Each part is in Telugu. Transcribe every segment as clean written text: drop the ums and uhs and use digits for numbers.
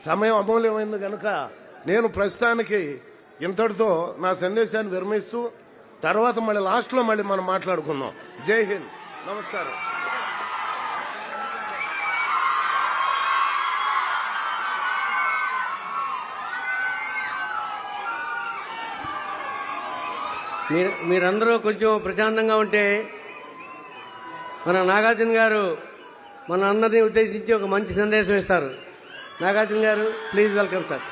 సమయం అమూల్యమైంది కనుక నేను ప్రస్తుతానికి ఇంతటితో నా సందేశాన్ని విరమిస్తూ తర్వాత మళ్ళీ లాస్ట్లో మళ్ళీ మనం మాట్లాడుకుందాం. జై హింద్, నమస్కారం. మీరందరూ కొంచెం ప్రశాంతంగా ఉంటే మన నాగార్జున గారు మన అందరినీ ఉద్దేశించి ఒక మంచి సందేశం ఇస్తారు. నాగార్జున గారు, ప్లీజ్ వెల్కమ్ సార్.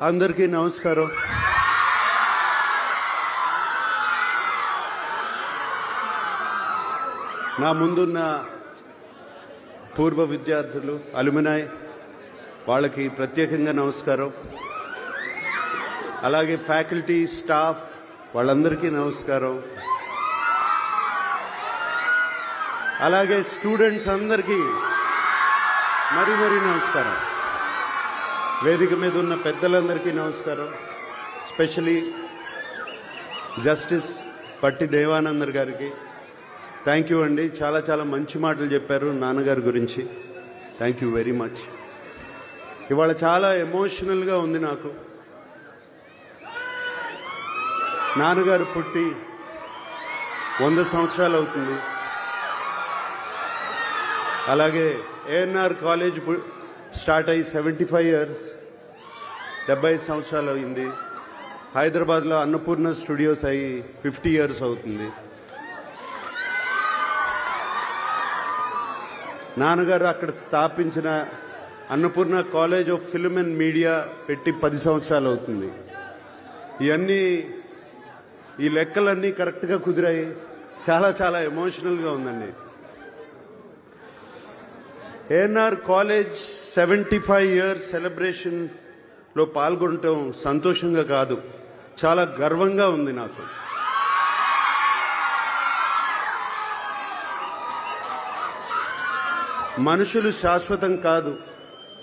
అందరికీ నమస్కారం. నా ముందున్న పూర్వ విద్యార్థులు, అలుమినాయ్, వాళ్ళకి ప్రత్యేకంగా నమస్కారం. అలాగే ఫ్యాకల్టీ, స్టాఫ్, వాళ్ళందరికీ నమస్కారం. అలాగే స్టూడెంట్స్ అందరికీ మరీ నమస్కారం. వేదిక మీద ఉన్న పెద్దలందరికీ నమస్కారం. స్పెషలీ జస్టిస్ పట్టి దేవానందర్ గారికి థ్యాంక్ యూ అండి. చాలా చాలా మంచి మాటలు చెప్పారు నాన్నగారి గురించి. Thank you very much. ఇవాళ చాలా ఎమోషనల్గా ఉంది నాకు. నాన్నగారు పుట్టి 100 సంవత్సరాలు అవుతుంది. అలాగే ఏఎన్ఆర్ కాలేజ్ స్టార్ట్ అయ్యి 75 ఇయర్స్, 75 సంవత్సరాలు అయింది. హైదరాబాద్లో అన్నపూర్ణ స్టూడియోస్ అయ్యి 50 ఇయర్స్ అవుతుంది. నాన్నగారు అక్కడ స్థాపించిన Annapurna college of film and media పెట్టి 10 సంవత్సరాలు అవుతుంది. ఇవన్నీ, ఈ లెక్కలన్నీ కరెక్ట్గా కుదిరాయి. చాలా చాలా ఎమోషనల్గా ఉందండి. ఏఎన్ఆర్ కాలేజ్ 75 ఇయర్స్ సెలబ్రేషన్లో పాల్గొనటం సంతోషంగా కాదు, చాలా గర్వంగా ఉంది నాకు. మనుషులు శాశ్వతం కాదు,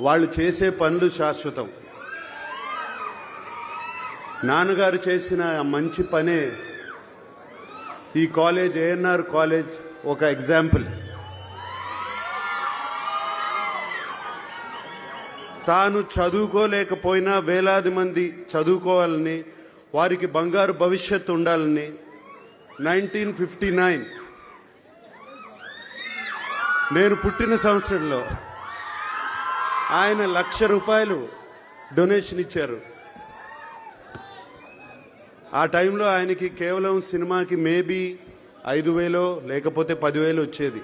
వాళ్ళు చేసే పనులు శాశ్వతం. నాన్నగారు చేసిన మంచి పనే ఈ కాలేజ్, ఏఎన్ఆర్ కాలేజ్ ఒక ఎగ్జాంపుల్. తాను చదువుకోలేకపోయినా వేలాది మంది చదువుకోవాలని, వారికి బంగారు భవిష్యత్తు ఉండాలని 1959 నేను పుట్టిన సంవత్సరంలో ఆయన ₹1,00,000 డొనేషన్ ఇచ్చారు. ఆ టైంలో ఆయనకి కేవలం సినిమాకి మేబీ 5,000 లేకపోతే 10,000 వచ్చేది.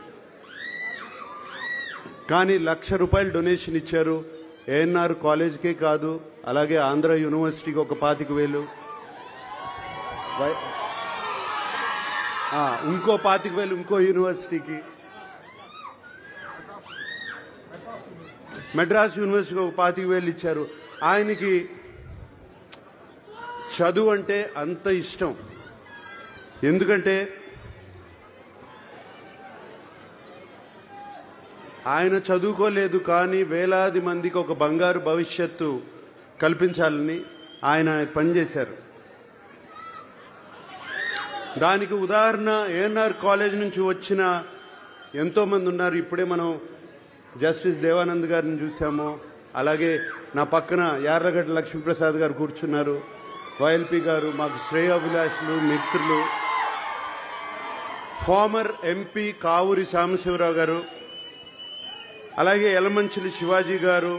కానీ ₹1,00,000 డొనేషన్ ఇచ్చారు. ఏఎన్ఆర్ కాలేజ్కే కాదు, అలాగే ఆంధ్ర యూనివర్సిటీకి ఒక 25,000, ఇంకో 25,000 ఇంకో యూనివర్సిటీకి, మెడ్రాస్ యూనివర్సిటీకి ఒక 25,000 ఇచ్చారు. ఆయనకి చదువు అంటే అంత ఇష్టం. ఎందుకంటే ఆయన చదువుకోలేదు, కానీ వేలాది మందికి ఒక బంగారు భవిష్యత్తు కల్పించాలని ఆయన పనిచేశారు. దానికి ఉదాహరణ ఏఎన్ఆర్ కాలేజ్ నుంచి వచ్చిన ఎంతోమంది ఉన్నారు. ఇప్పుడే మనం జస్టిస్ దేవానంద్ గారిని చూసాము. అలాగే నా పక్కన యార్లగడ్డ లక్ష్మీప్రసాద్ గారు కూర్చున్నారు. వైఎల్పి గారు మాకు శ్రేయోభిలాషులు, మిత్రులు. ఫార్మర్ ఎంపీ కావూరి సాంబశివరావు గారు, అలాగే యలమంచిలి శివాజీ గారు,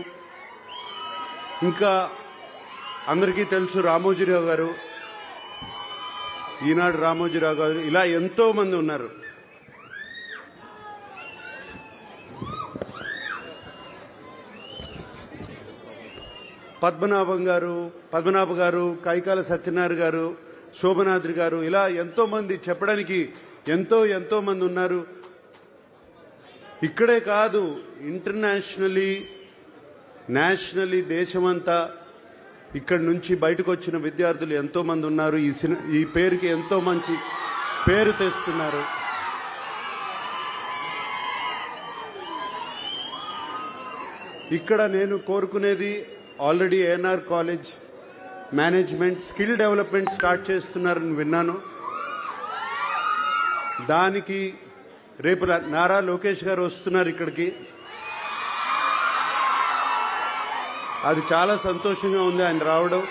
ఇంకా అందరికీ తెలుసు రామోజీరావు గారు, ఈనాడు రామోజీరావు గారు, ఇలా ఎంతో మంది ఉన్నారు. పద్మనాభ గారు, కైకాల సత్యనారాయణ గారు, శోభనాద్రి గారు, ఇలా ఎంతో మంది, చెప్పడానికి ఎంతో మంది ఉన్నారు. ఇక్కడే కాదు, ఇంటర్నేషనలీ, నేషనలీ, దేశమంతా ఇక్కడి నుంచి బయటకు వచ్చిన విద్యార్థులు ఎంతో మంది ఉన్నారు. ఈ పేరుకి ఎంతో మంచి పేరు తెస్తున్నారు. ఇక్కడ నేను కోరుకునేది already ANR college management skill development start చేస్తున్నారని విన్నాను. దానికి రేపు నారా లోకేష్ గారు వస్తున్నారు ఇక్కడికి. అది చాలా సంతోషంగా ఉంది ఆయన రావడం.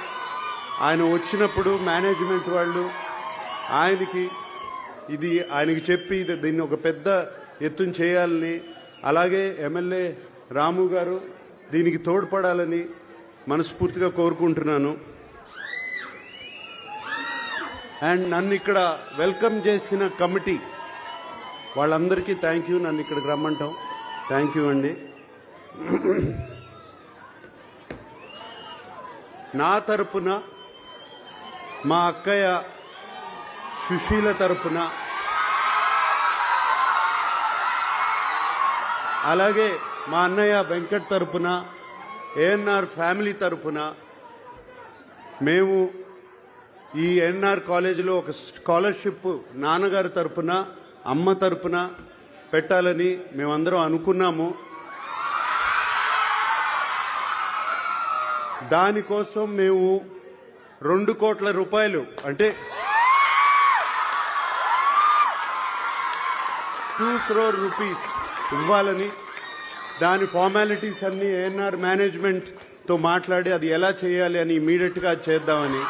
ఆయన వచ్చినప్పుడు మేనేజ్మెంట్ వాళ్ళు ఆయనకి చెప్పి దీన్ని ఒక పెద్ద ఎత్తున చేయాలని, అలాగే ఎమ్మెల్యే రాము గారు దీనికి తోడ్పడాలని మనస్ఫూర్తిగా కోరుకుంటున్నాను. అండ్ నన్ను ఇక్కడ వెల్కమ్ చేసిన కమిటీ వాళ్ళందరికీ థ్యాంక్ యూ. నన్ను ఇక్కడికి రమ్మంటాం, థ్యాంక్ యూ అండి. నా తరపున, మా అక్కయ్య సుశీల తరపున, అలాగే మా అన్నయ్య వెంకట్ తరపున, ఏఎన్ఆర్ ఫ్యామిలీ తరపున మేము ఈ ఎన్ఆర్ కాలేజీలో ఒక స్కాలర్షిప్ నాన్నగారి తరపున, అమ్మ తరపున పెట్టాలని మేమందరం అనుకున్నాము. దానికోసం మేము 2 కోట్ల రూపాయలు అంటే 2 crore rupees ఇవ్వాలని, దాని ఫార్మాలిటీస్ అన్ని ఏఎన్ఆర్ మేనేజ్మెంట్ తో మాట్లాడి అది ఎలా చేయాలి అని ఇమీడియట్ గా చేద్దామని.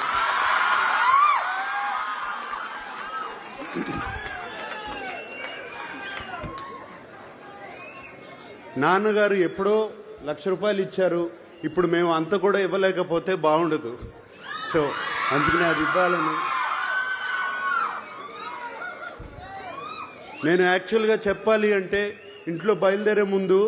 నాన్నగారు ఎప్పుడో ₹1,00,000 ఇచ్చారు. ఇప్పుడు మేము అంత కూడా ఇవ్వలేకపోతే బాగుండదు. సో అందుకనే అది ఇవ్వాలని. నేను యాక్చువల్గా చెప్పాలి అంటే ఇంట్లో బయలుదేరే ముందు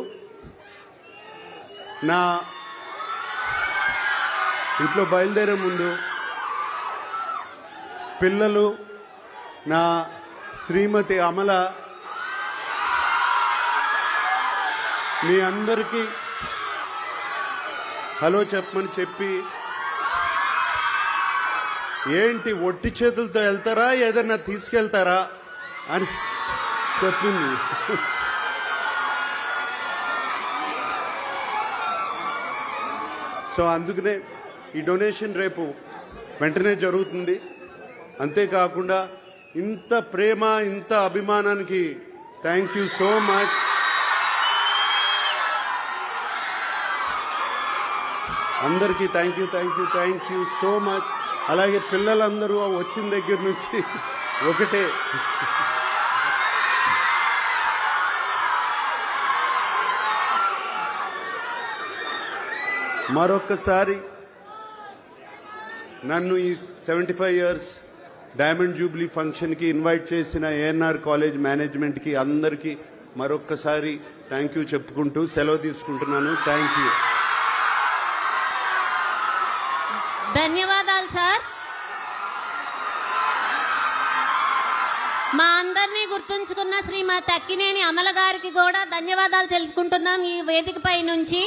పిల్లలు, నా శ్రీమతి అమల, మీ అందరికీ హలో చెప్పమని చెప్పి, ఏంటి ఒట్టి చేతులతో వెళ్తారా ఏదన్నా తీసుకెళ్తారా అని చెప్పింది. సో అందుకనే ఈ డొనేషన్ రేపు వెంటనే జరుగుతుంది. అంతేకాకుండా ఇంత ప్రేమ, ఇంత అభిమానానికి థ్యాంక్ యూ సో మచ్. అందరికీ థ్యాంక్ యూ సో మచ్. అలాగే పిల్లలందరూ వచ్చిన దగ్గర నుంచి ఒకటే మరొక్కసారి నన్ను ఈ 75 years డైమండ్ జూబ్లీ ఫంక్షన్ కి ఇన్వైట్ చేసిన ఏఎన్ఆర్ కాలేజ్ మేనేజ్మెంట్ కి అందరికీ మరొక్కసారి థ్యాంక్ యూ చెప్పుకుంటూ సెలవు తీసుకుంటున్నాను. Thank you. ధన్యవాదాలు సార్. మా అందరినీ గుర్తుంచుకున్న శ్రీమతి అక్కినేని అమల గారికి కూడా ధన్యవాదాలు తెలుపుకుంటున్నాం ఈ వేదికపై నుంచి.